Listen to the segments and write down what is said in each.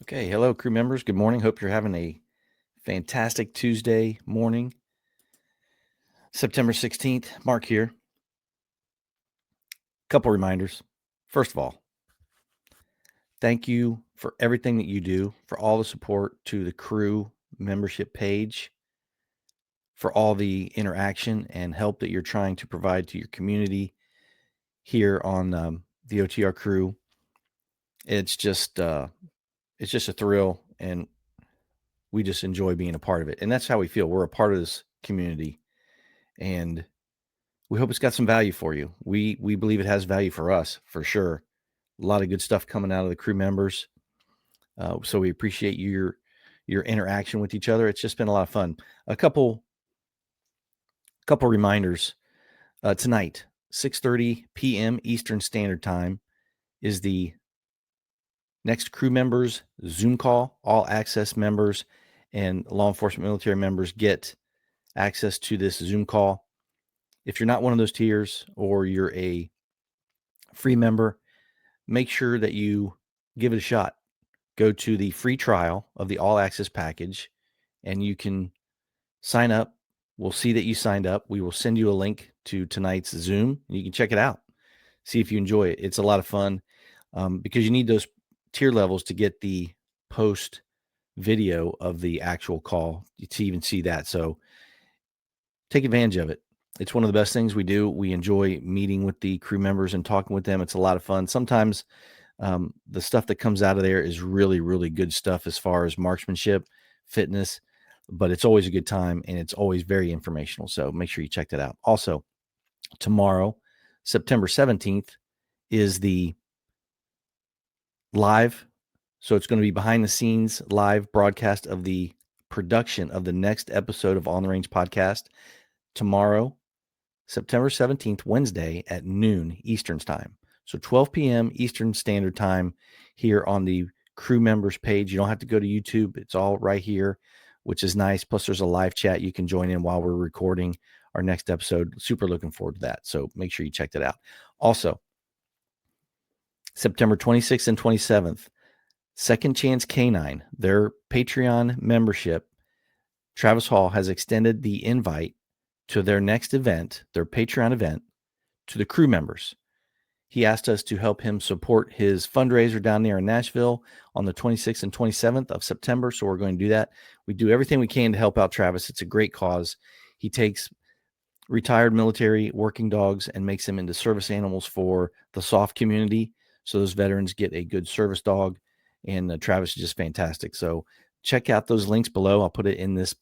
Okay, hello, crew members. Good morning. Hope you're having a fantastic Tuesday morning, September 16th. Mark here. Couple reminders. First of all, thank you for everything that you do, for all the support to the crew membership page, for all the interaction and help that you're trying to provide to your community here on the OTR crew. It's just a thrill, and we just enjoy being a part of it. And that's how we feel. We're a part of this community, and we hope it's got some value for you. We believe it has value for us, for sure. A lot of good stuff coming out of the crew members. So we appreciate your interaction with each other. It's just been a lot of fun. A couple reminders. Tonight, 6:30 p.m. Eastern Standard Time is the next crew members Zoom call. All access members and law enforcement military members get access to this Zoom call. If you're not one of those tiers or you're a free member, make sure that you give it a shot. Go to the free trial of the all access package and you can sign up. We'll see that you signed up. We will send you a link to tonight's Zoom and you can check it out. See if you enjoy it. It's a lot of fun because you need those tier levels to get the post video of the actual call to even see that. So take advantage of it. It's one of the best things we do. We enjoy meeting with the crew members and talking with them. It's a lot of fun. Sometimes the stuff that comes out of there is really, really good stuff as far as marksmanship, fitness, but it's always a good time and it's always very informational. So make sure you check that out. Also, tomorrow, September 17th, is the live. So it's going to be behind the scenes live broadcast of the production of the next episode of On the Range podcast tomorrow, September 17th, Wednesday at noon Eastern time. So 12 p.m. Eastern Standard Time here on the crew members page. You don't have to go to YouTube. It's all right here, which is nice. Plus, there's a live chat you can join in while we're recording our next episode. Super looking forward to that. So make sure you check that out. Also, September 26th and 27th, Second Chance Canine, their Patreon membership, Travis Hall has extended the invite to their next event, their Patreon event, to the crew members. He asked us to help him support his fundraiser down there in Nashville on the 26th and 27th of September. So we're going to do that. We do everything we can to help out Travis. It's a great cause. He takes retired military working dogs and makes them into service animals for the soft community. So those veterans get a good service dog. And Travis is just fantastic. So check out those links below. I'll put it in this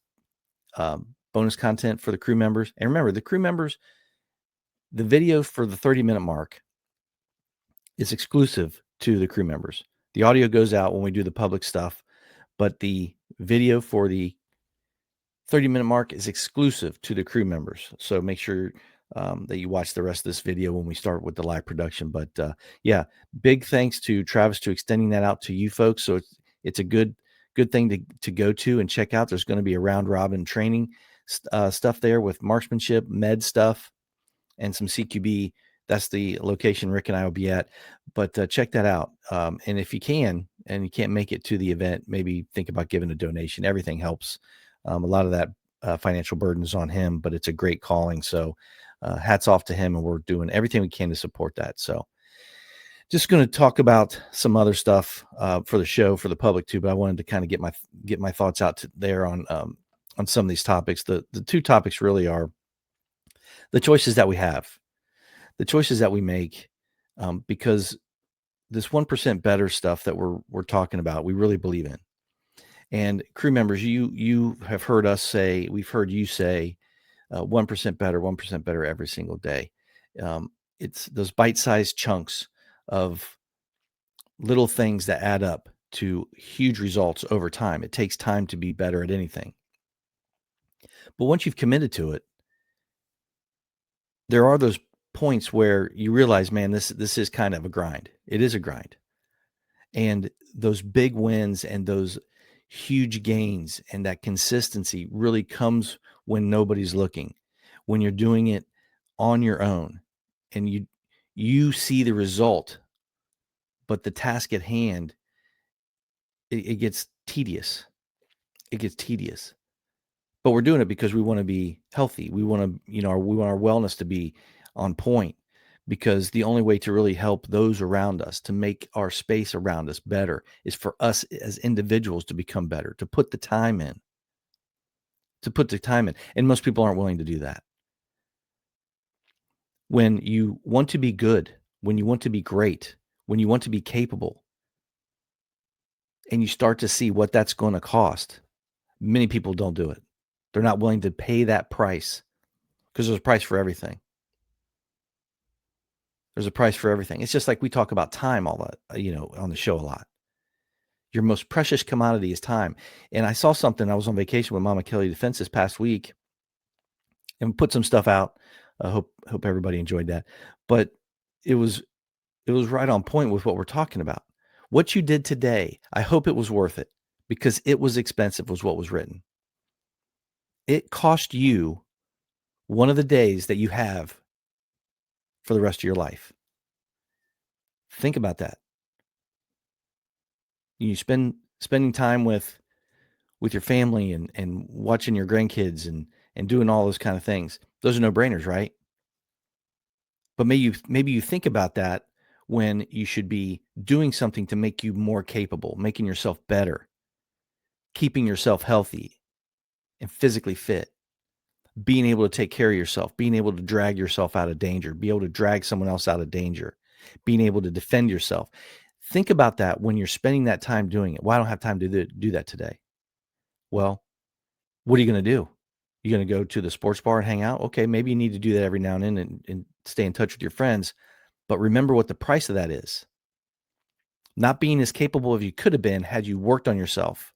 bonus content for the crew members. And remember, the crew members, the video for the 30-minute mark is exclusive to the crew members. The audio goes out when we do the public stuff, but the video for the 30-minute mark is exclusive to the crew members. So make sure that you watch the rest of this video when we start with the live production. But yeah, big thanks to Travis to extending that out to you folks. So it's a good thing to go to and check out. There's going to be a round robin training stuff there with marksmanship, med stuff, and some CQB. That's the location Rick and I will be at. But check that out. And if you can, and you can't make it to the event, maybe think about giving a donation. Everything helps. A lot of that financial burden is on him, but it's a great calling. So hats off to him, and we're doing everything we can to support that. So just going to talk about some other stuff for the show, for the public too. But I wanted to kind of get my thoughts out there on some of these topics. The two topics really are the choices that we have, the choices that we make, because this 1% better stuff that we're talking about, we really believe in. And crew members, you have heard us say, we've heard you say, 1% better every single day. It's those bite-sized chunks of little things that add up to huge results over time. It takes time to be better at anything. But once you've committed to it, there are those points where you realize, man, this is kind of a grind. It is a grind. And those big wins and those huge gains and that consistency really comes when nobody's looking, when you're doing it on your own and you see the result, but the task at hand it gets tedious. It gets tedious. But we're doing it because we want to be healthy. We want to, we want our wellness to be on point, because the only way to really help those around us, to make our space around us better, is for us as individuals to become better, to put the time in, And most people aren't willing to do that. When you want to be good, when you want to be great, when you want to be capable, and you start to see what that's going to cost, many people don't do it. They're not willing to pay that price, because there's a price for everything. There's a price for everything. It's just like we talk about time all that, on the show a lot. Your most precious commodity is time. And I saw something. I was on vacation with Mama Kelly Defense this past week and put some stuff out. I hope everybody enjoyed that. But it was right on point with what we're talking about. What you did today, I hope it was worth it, because it was expensive, was what was written. It cost you one of the days that you have for the rest of your life. Think about that. You spending time with your family and watching your grandkids and doing all those kind of things. Those are no-brainers, right? But maybe you think about that when you should be doing something to make you more capable, making yourself better, keeping yourself healthy and physically fit, being able to take care of yourself, being able to drag yourself out of danger, be able to drag someone else out of danger, being able to defend yourself. Think about that when you're spending that time doing it. Well, I don't have time to do that today. Well, what are you going to do? You're going to go to the sports bar and hang out? Okay, maybe you need to do that every now and then and stay in touch with your friends. But remember what the price of that is. Not being as capable as you could have been had you worked on yourself.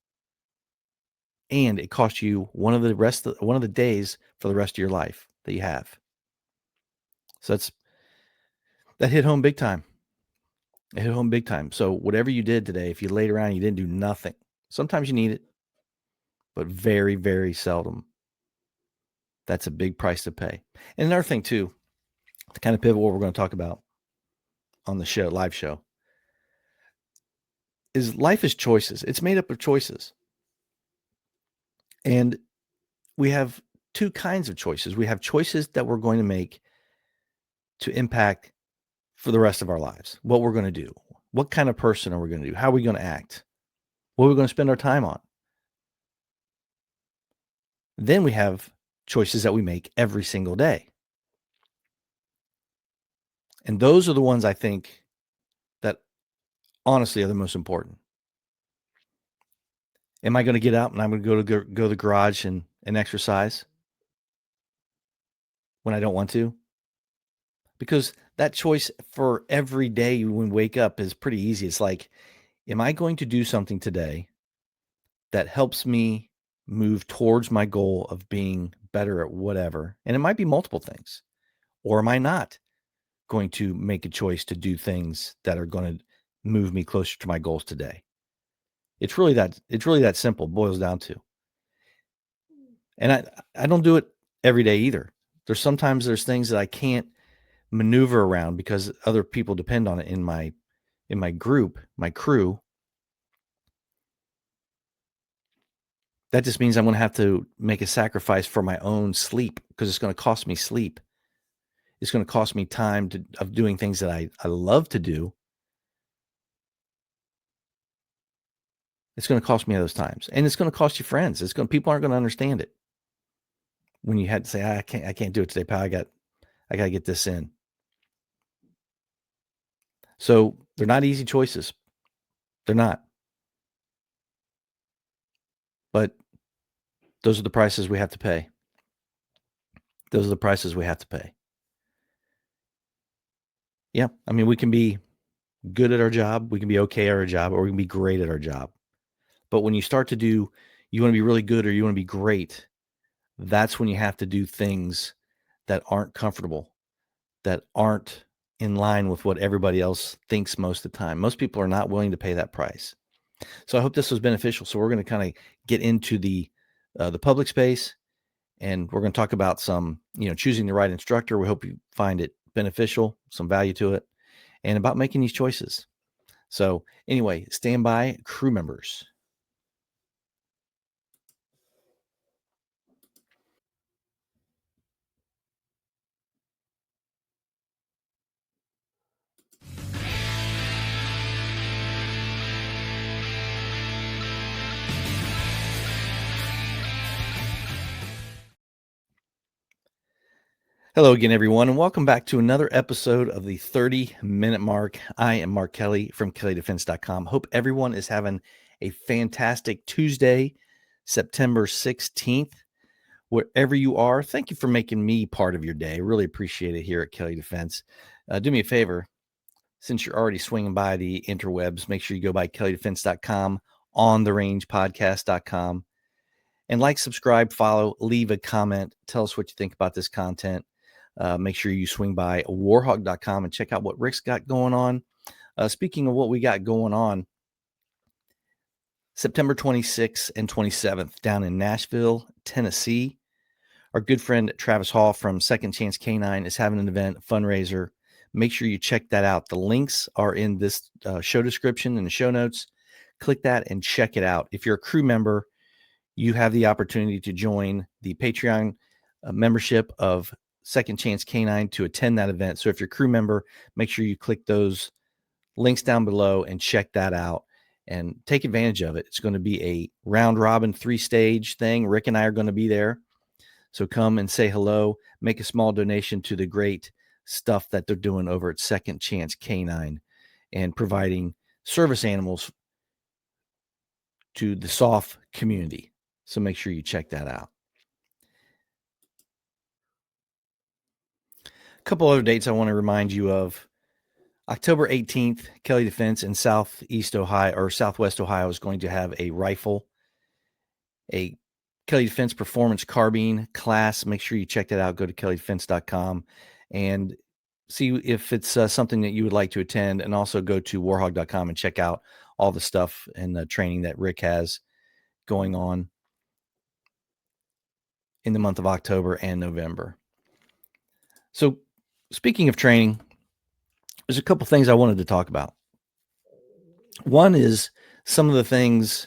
And it cost you one of the days for the rest of your life that you have. So that hit home big time. It hit home big time. So whatever you did today, if you laid around and you didn't do nothing, sometimes you need it, but very, very seldom. That's a big price to pay. And another thing too, to kind of pivot what we're going to talk about on the show, live show, is life is choices. It's made up of choices. And we have two kinds of choices. We have choices that we're going to make to impact for the rest of our lives, what we're going to do, what kind of person are we going to do, how are we going to act, what are we going to spend our time on. Then we have choices that we make every single day. And those are the ones I think that honestly are the most important. Am I going to get out and I'm going to go to the garage and exercise when I don't want to? Because that choice for every day when we wake up is pretty easy. It's like, am I going to do something today that helps me move towards my goal of being better at whatever? And it might be multiple things. Or am I not going to make a choice to do things that are going to move me closer to my goals today? It's really that simple, boils down to. And I don't do it every day either. Sometimes there's things that I can't maneuver around because other people depend on it in my group, my crew. That just means I'm going to have to make a sacrifice for my own sleep, because it's going to cost me sleep. It's going to cost me time of doing things that I love to do. It's going to cost me those times, and it's going to cost you friends. People aren't going to understand it when you had to say, I can't do it today, pal. I got to get this in. So they're not easy choices. They're not. But those are the prices we have to pay. Those are the prices we have to pay. Yeah. I mean, we can be good at our job. We can be okay at our job, or we can be great at our job. But when you start to you want to be really good or you want to be great, that's when you have to do things that aren't comfortable, that aren't in line with what everybody else thinks most of the time. Most people are not willing to pay that price. So I hope this was beneficial. So we're going to kind of get into the public space, and we're going to talk about some, choosing the right instructor. We hope you find it beneficial, some value to it, and about making these choices. So anyway, stand by, crew members. Hello again, everyone, and welcome back to another episode of the 30-minute mark. I am Mark Kelly from KellyDefense.com. Hope everyone is having a fantastic Tuesday, September 16th. Wherever you are, thank you for making me part of your day. Really appreciate it here at Kelly Defense. Do me a favor, since you're already swinging by the interwebs, make sure you go by KellyDefense.com, OnTheRangePodcast.com, and like, subscribe, follow, leave a comment. Tell us what you think about this content. Make sure you swing by warhawk.com and check out what Rick's got going on. Speaking of what we got going on, September 26th and 27th down in Nashville, Tennessee, our good friend Travis Hall from Second Chance Canine is having an event, fundraiser. Make sure you check that out. The links are in this show description and the show notes. Click that and check it out. If you're a crew member, you have the opportunity to join the Patreon membership of Second Chance Canine to attend that event. So if you're a crew member, make sure you click those links down below and check that out and take advantage of it. It's going to be a round robin 3-stage thing. Rick and I are going to be there. So come and say hello, make a small donation to the great stuff that they're doing over at Second Chance Canine and providing service animals to the SOF community. So make sure you check that out. A couple other dates I want to remind you of. October 18th, Kelly Defense in Southeast Ohio or Southwest Ohio is going to have a rifle, a Kelly Defense Performance Carbine class. Make sure you check that out. Go to kellydefense.com and see if it's something that you would like to attend. And also go to warhawk.com and check out all the stuff and the training that Rick has going on in the month of October and November. So speaking of training, there's a couple things I wanted to talk about. One is some of the things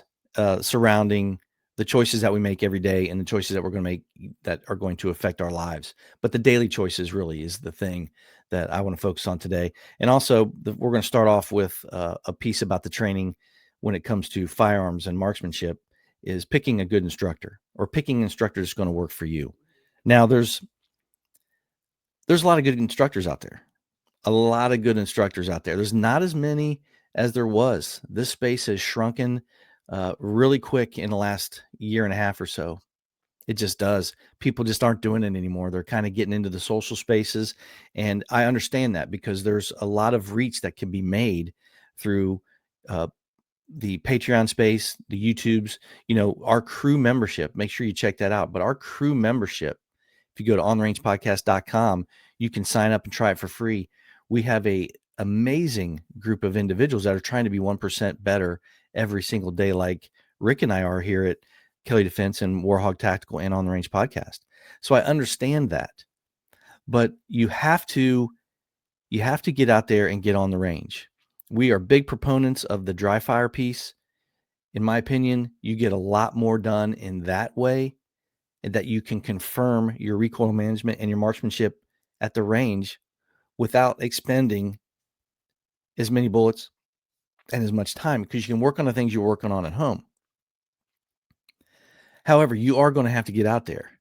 surrounding the choices that we make every day and the choices that we're going to make that are going to affect our lives. But the daily choices really is the thing that I want to focus on today. And also, we're going to start off with a piece about the training when it comes to firearms and marksmanship is picking a good instructor or picking an instructor that's going to work for you. Now, there's a lot of good instructors out there. A lot of good instructors out there. There's not as many as there was. This space has shrunken really quick in the last year and a half or so. It just does. People just aren't doing it anymore. They're kind of getting into the social spaces. And I understand that because there's a lot of reach that can be made through the Patreon space, the YouTubes, our crew membership. Make sure you check that out. But our crew membership, if you go to onTheRangePodcast.com, you can sign up and try it for free. We have a amazing group of individuals that are trying to be 1% better every single day, like Rick and I are here at Kelly Defense and Warhawk Tactical and On the Range Podcast. So I understand that, but you have to get out there and get on the range. We are big proponents of the dry fire piece. In my opinion, you get a lot more done in that way, and that you can confirm your recoil management and your marksmanship at the range without expending as many bullets and as much time, because you can work on the things you're working on at home. However, you are going to have to get out there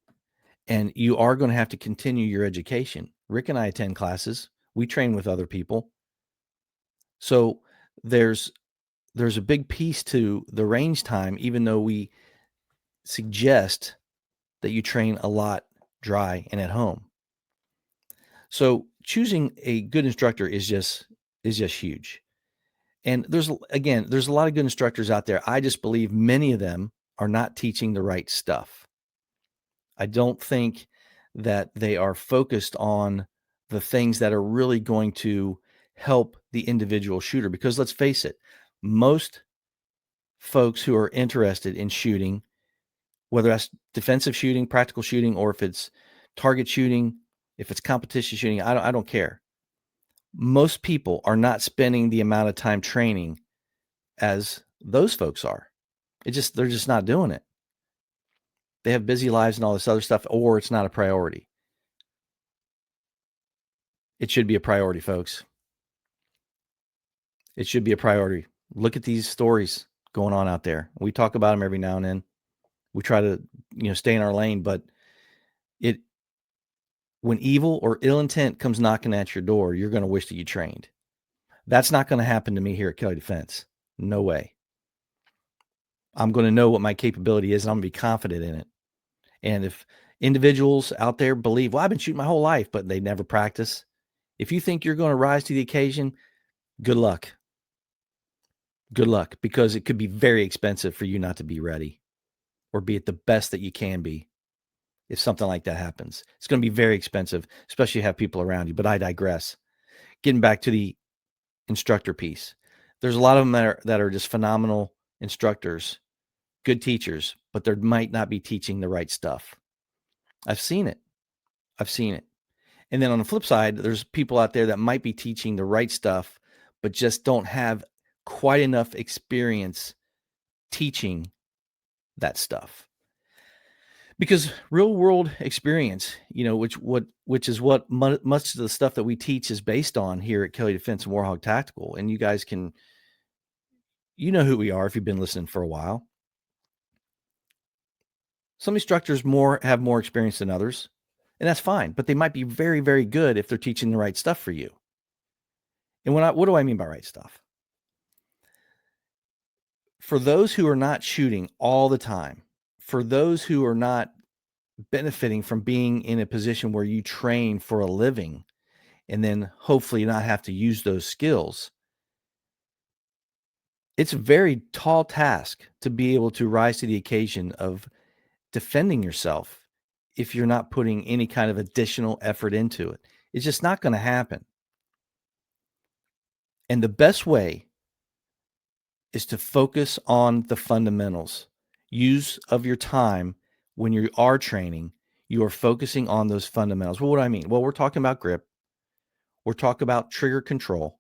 and you are going to have to continue your education. Rick and I attend classes. We train with other people. So there's a big piece to the range time, even though we suggest that you train a lot dry and at home. So choosing a good instructor is just huge. And there's a lot of good instructors out there. I just believe many of them are not teaching the right stuff. I don't think that they are focused on the things that are really going to help the individual shooter. Because let's face it, most folks who are interested in shooting, whether that's defensive shooting, practical shooting, or if it's target shooting, if it's competition shooting, I don't care. Most people are not spending the amount of time training as those folks are. They're just not doing it. They have busy lives and all this other stuff, or it's not a priority. It should be a priority, folks. It should be a priority. Look at these stories going on out there. We talk about them every now and then. We try to, stay in our lane, but when evil or ill intent comes knocking at your door, you're going to wish that you trained. That's not going to happen to me here at Kelly Defense. No way. I'm going to know what my capability is, and I'm going to be confident in it. And if individuals out there believe, well, I've been shooting my whole life, but they never practice. If you think you're going to rise to the occasion, good luck. Good luck, because it could be very expensive for you not to be ready or be at the best that you can be. If something like that happens, it's going to be very expensive, especially have people around you. But I digress. Getting back to the instructor piece, there's a lot of them that are just phenomenal instructors, good teachers, but they might not be teaching the right stuff. I've seen it. And then on the flip side, there's people out there that might be teaching the right stuff, but just don't have quite enough experience teaching that stuff. Because real world experience, which is what much of the stuff that we teach is based on here at Kelly Defense and Warhawk Tactical. And you guys you know who we are if you've been listening for a while. Some instructors have more experience than others, and that's fine, but they might be very, very good if they're teaching the right stuff for you. And what do I mean by right stuff? For those who are not shooting all the time, for those who are not benefiting from being in a position where you train for a living and then hopefully not have to use those skills, it's a very tall task to be able to rise to the occasion of defending yourself if you're not putting any kind of additional effort into it. It's just not going to happen. And the best way is to focus on the fundamentals. Use of your time when you are training, you are focusing on those fundamentals. Well, what do I mean? Well, we're talking about grip. We're talking about trigger control.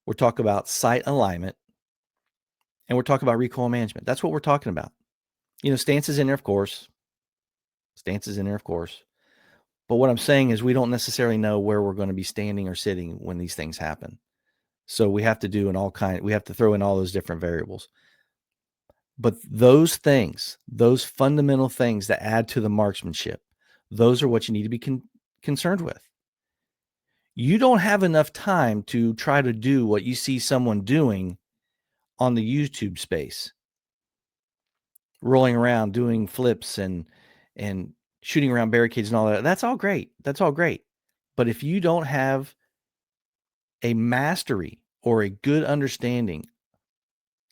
We're talking about sight alignment. And we're talking about recoil management. That's what we're talking about. Stance is in there, of course. But what I'm saying is we don't necessarily know where we're going to be standing or sitting when these things happen. So we have to we have to throw in all those different variables. But those things, those fundamental things that add to the marksmanship, those are what you need to be concerned with. You don't have enough time to try to do what you see someone doing on the YouTube space, rolling around, doing flips and shooting around barricades and all that. That's all great. But if you don't have a mastery or a good understanding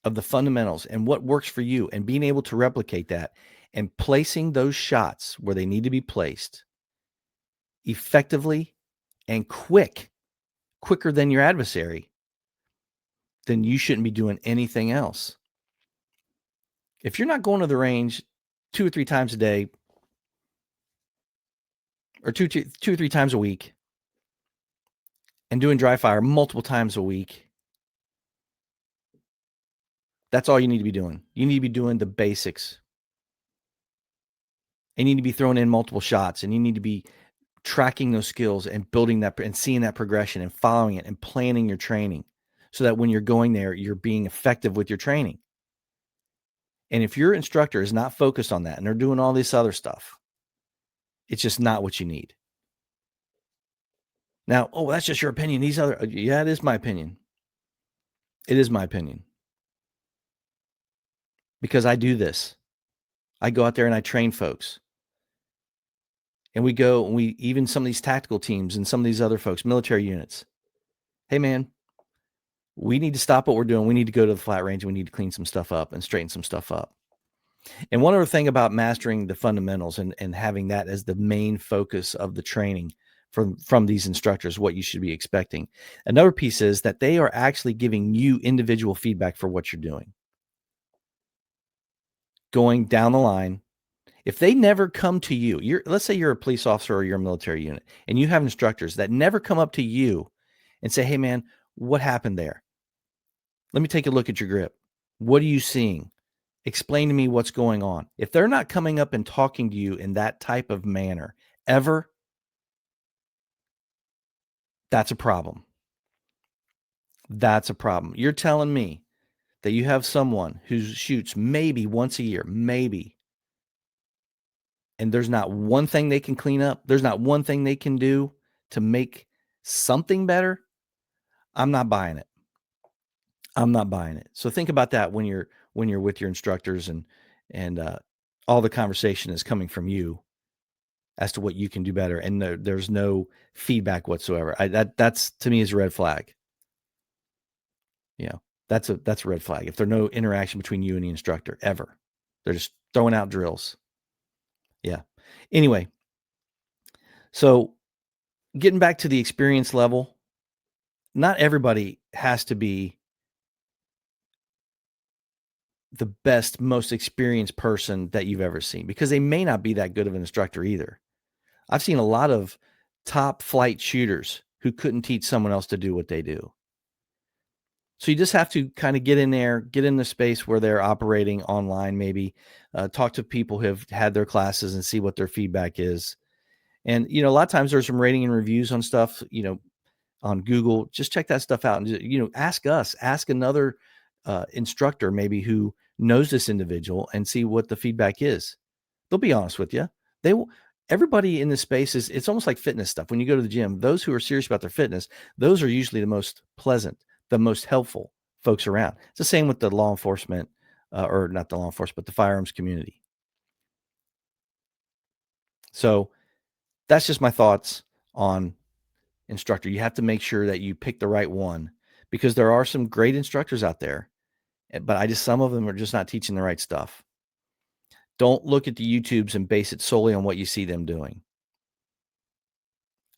of the fundamentals and what works for you and being able to replicate that and placing those shots where they need to be placed effectively and quicker than your adversary, then you shouldn't be doing anything else. If you're not going to the range 2 or 3 times a day or two or three times a week and doing dry fire multiple times a week, that's all you need to be doing. You need to be doing the basics. You need to be throwing in multiple shots, and you need to be tracking those skills and building that and seeing that progression and following it and planning your training so that when you're going there, you're being effective with your training. And if your instructor is not focused on that and they're doing all this other stuff, it's just not what you need. Now, that's just your opinion. Yeah, it is my opinion. It is my opinion. Because I do this. I go out there and I train folks. And even some of these tactical teams and some of these other folks, military units. Hey, man, we need to stop what we're doing. We need to go to the flat range and we need to clean some stuff up and straighten some stuff up. And one other thing about mastering the fundamentals and having that as the main focus of the training from these instructors, what you should be expecting. Another piece is that they are actually giving you individual feedback for what you're doing. Going down the line, if they never come to you, let's say you're a police officer or you're a military unit, and you have instructors that never come up to you and say, hey, man, what happened there? Let me take a look at your grip. What are you seeing? Explain to me what's going on. If they're not coming up and talking to you in that type of manner ever, that's a problem. That's a problem. You're telling me that you have someone who shoots maybe once a year, maybe, and there's not one thing they can clean up, there's not one thing they can do to make something better. I'm not buying it. I'm not buying it. So think about that when you're with your instructors, and all the conversation is coming from you as to what you can do better, and there's no feedback whatsoever. That's to me is a red flag. You know, that's a red flag. If there's no interaction between you and the instructor ever, they're just throwing out drills. Yeah. Anyway, so getting back to the experience level, not everybody has to be the best, most experienced person that you've ever seen, because they may not be that good of an instructor either. I've seen a lot of top flight shooters who couldn't teach someone else to do what they do. So you just have to kind of get in there, get in the space where they're operating online, maybe talk to people who have had their classes and see what their feedback is. And, a lot of times there's some rating and reviews on stuff, on Google. Just check that stuff out and, ask another instructor maybe who knows this individual and see what the feedback is. They'll be honest with you. They will. Everybody in this space it's almost like fitness stuff. When you go to the gym, those who are serious about their fitness, those are usually the most pleasant, the most helpful folks around. It's the same with the law enforcement, or not the law enforcement, but the firearms community. So that's just my thoughts on instructor. You have to make sure that you pick the right one, because there are some great instructors out there, but some of them are just not teaching the right stuff. Don't look at the YouTubes and base it solely on what you see them doing.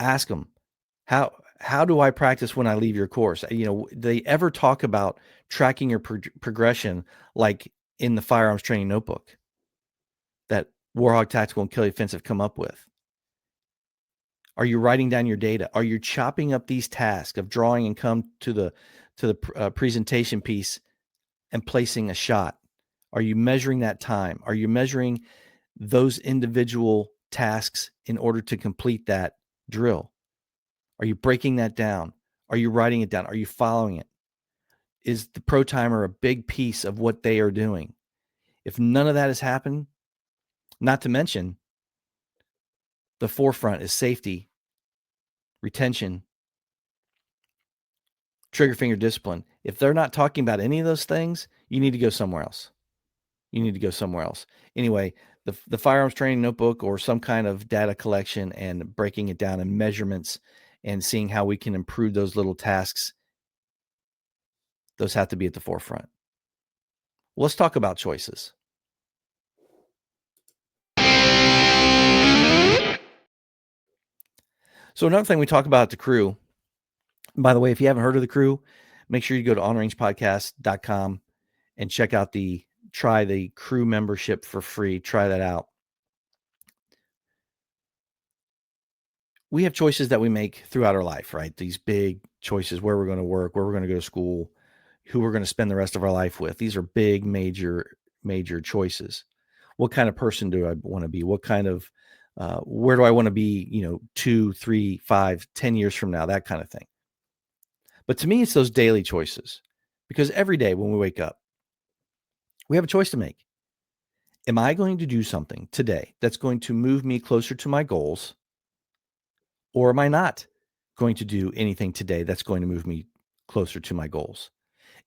Ask them, how do I practice when I leave your course? Do they ever talk about tracking your progression like in the firearms training notebook that Warhawk Tactical and Kelly Defense have come up with? Are you writing down your data? Are you chopping up these tasks of drawing and come to the presentation piece and placing a shot? Are you measuring that time? Are you measuring those individual tasks in order to complete that drill? Are you breaking that down? Are you writing it down? Are you following it? Is the pro timer a big piece of what they are doing? If none of that has happened, not to mention the forefront is safety, retention, trigger finger discipline. If they're not talking about any of those things, you need to go somewhere else. Anyway, the firearms training notebook or some kind of data collection and breaking it down in measurements and seeing how we can improve those little tasks, those have to be at the forefront. Well, let's talk about choices. So another thing we talk about at the crew, by the way, if you haven't heard of the crew, make sure you go to onrangepodcast.com and check out try the crew membership for free. Try that out. We have choices that we make throughout our life, right? These big choices, where we're going to work, where we're going to go to school, who we're going to spend the rest of our life with. These are big, major choices. What kind of person do I want to be? What kind of, where do I want to be, 2, 3, 5, 10 years from now, that kind of thing. But to me, it's those daily choices, because every day when we wake up, we have a choice to make. Am I going to do something today that's going to move me closer to my goals? Or am I not going to do anything today that's going to move me closer to my goals?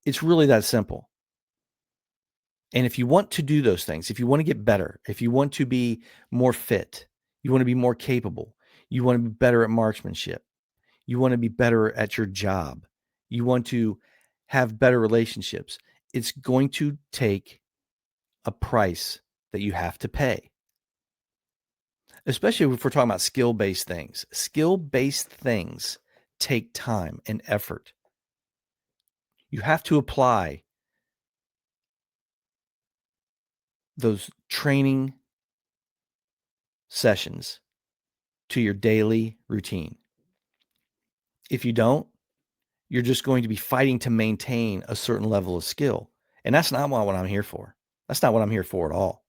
It's really that simple. And if you want to do those things, if you want to get better, if you want to be more fit, you want to be more capable, you want to be better at marksmanship, you want to be better at your job, you want to have better relationships, it's going to take a price that you have to pay. Especially if we're talking about skill-based things. Skill-based things take time and effort. You have to apply those training sessions to your daily routine. If you don't, You're just going to be fighting to maintain a certain level of skill. And that's not what I'm here for. That's not what I'm here for at all.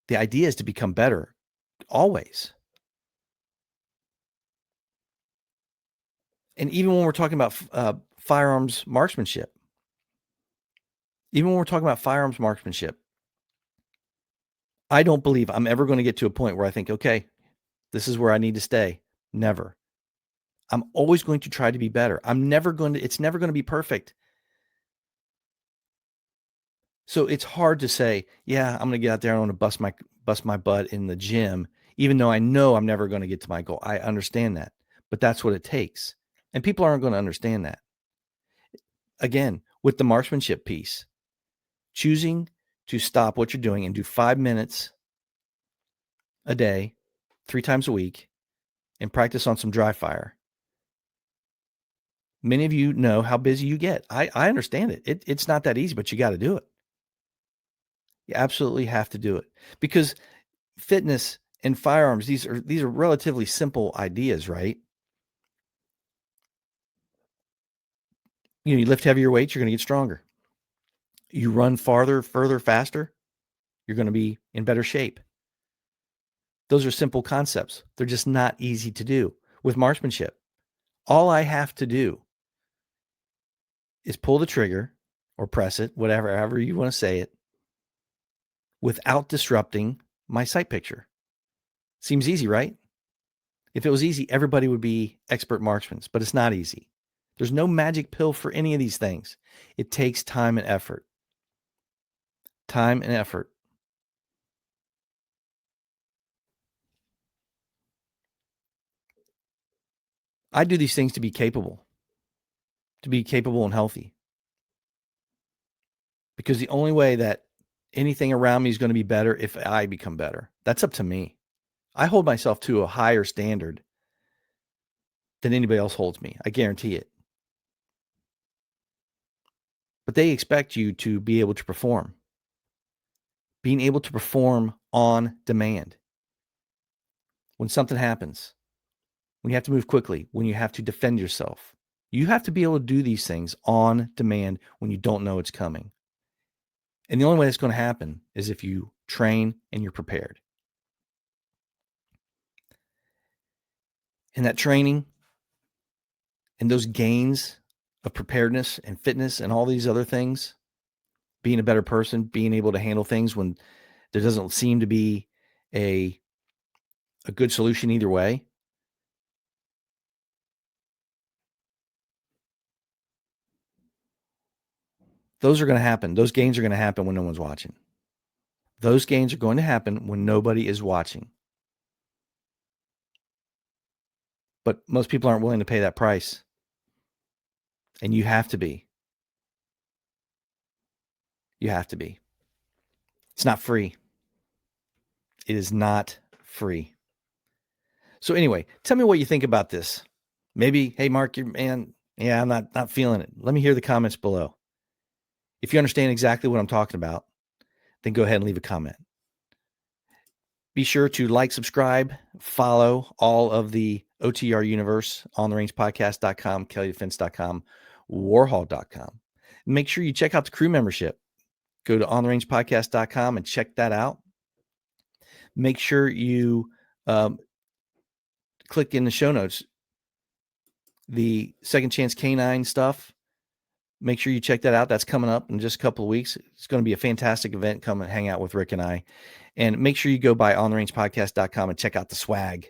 The idea is to become better always. And even when we're talking about firearms marksmanship, I don't believe I'm ever going to get to a point where I think, okay, this is where I need to stay. Never. I'm always going to try to be better. It's never going to be perfect. So it's hard to say, yeah, I'm going to get out there. I want to bust my butt in the gym, even though I know I'm never going to get to my goal. I understand that, but that's what it takes. And people aren't going to understand that. Again, with the marksmanship piece, choosing to stop what you're doing and do 5 minutes a day, 3 times a week, and practice on some dry fire. Many of you know how busy you get. I understand it. It's not that easy, but you got to do it. You absolutely have to do it, because fitness and firearms, these are relatively simple ideas, right? You lift heavier weights, you're going to get stronger. You run farther, further, faster, you're going to be in better shape. Those are simple concepts. They're just not easy to do. With marksmanship, all I have to do is pull the trigger or press it, however you want to say it, without disrupting my sight picture. Seems easy, right? If it was easy, everybody would be expert marksmen, but it's not easy. There's no magic pill for any of these things. It takes time and effort. Time and effort. I do these things to be capable and healthy. Because the only way that anything around me is going to be better if I become better. That's up to me. I hold myself to a higher standard than anybody else holds me. I guarantee it. But they expect you to be able to perform. Being able to perform on demand. When something happens, when you have to move quickly, when you have to defend yourself, you have to be able to do these things on demand when you don't know it's coming. And the only way that's going to happen is if you train and you're prepared. And that training and those gains of preparedness and fitness and all these other things, being a better person, being able to handle things when there doesn't seem to be a good solution either way. Those are going to happen. Those gains are going to happen when no one's watching. Those gains are going to happen when nobody is watching. But most people aren't willing to pay that price. And you have to be. You have to be. It's not free. It is not free. So anyway, tell me what you think about this. Maybe, hey, Mark, I'm not feeling it. Let me hear the comments below. If you understand exactly what I'm talking about, then go ahead and leave a comment. Be sure to like, subscribe, follow all of the OTR universe, ontheRangePodcast.com, KellyDefense.com, Warhol.com. Make sure you check out the crew membership. Go to ontheRangePodcast.com and check that out. Make sure you click in the show notes, the Second Chance K9 stuff. Make sure you check that out. That's coming up in just a couple of weeks. It's going to be a fantastic event. Come and hang out with Rick and I. And make sure you go by ontheRangePodcast.com and check out the swag.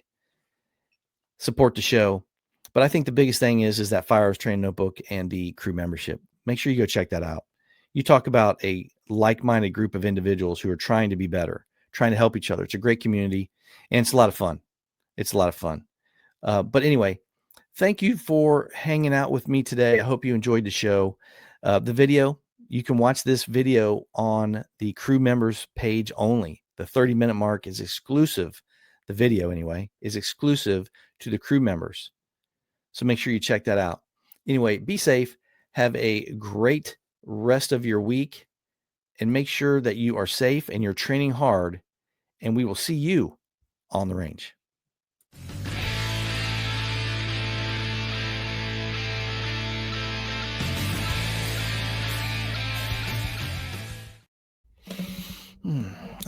Support the show. But I think the biggest thing is that Firearms Training Notebook and the crew membership. Make sure you go check that out. You talk about a like-minded group of individuals who are trying to be better, trying to help each other. It's a great community, and it's a lot of fun. But anyway, thank you for hanging out with me today. I hope you enjoyed the show. The video, you can watch this video on the crew members page only. The 30-minute mark is exclusive. The video, anyway, is exclusive to the crew members. So make sure you check that out. Anyway, be safe. Have a great rest of your week. And make sure that you are safe and you're training hard. And we will see you on the range.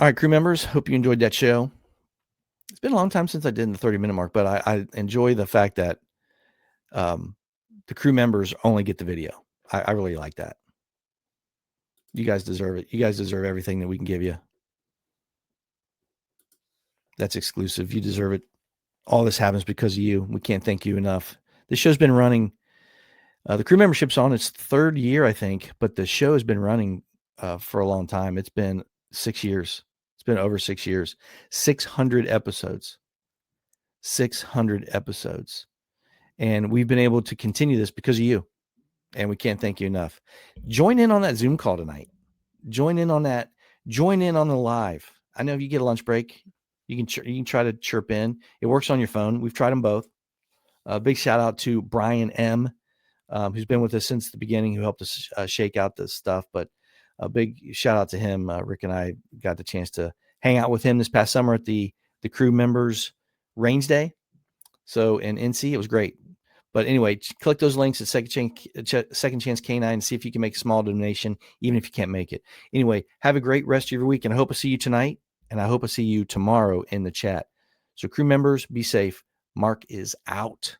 All right, crew members, hope you enjoyed that show. It's been a long time since I did the 30-minute mark, but I enjoy the fact that the crew members only get the video. I really like that. You guys deserve it. You guys deserve everything that we can give you. That's exclusive. You deserve it. All this happens because of you. We can't thank you enough. This show's been running. The crew membership's on its 3rd year, I think, but the show has been running for a long time. It's been 6 years. It's been over 6 years. 600 episodes. 600 episodes. And we've been able to continue this because of you. And we can't thank you enough. Join in on that Zoom call tonight. Join in on that. Join in on the live. I know if you get a lunch break, you can try to chirp in. It works on your phone. We've tried them both. Big shout out to Brian M., who's been with us since the beginning, who helped us shake out this stuff. But a big shout out to him. Rick and I got the chance to hang out with him this past summer at the crew members Range Day. So in NC, it was great. But anyway, click those links at Second Chance K9 and see if you can make a small donation, even if you can't make it. Anyway, have a great rest of your week, and I hope I see you tonight, and I hope I see you tomorrow in the chat. So crew members, be safe. Mark is out.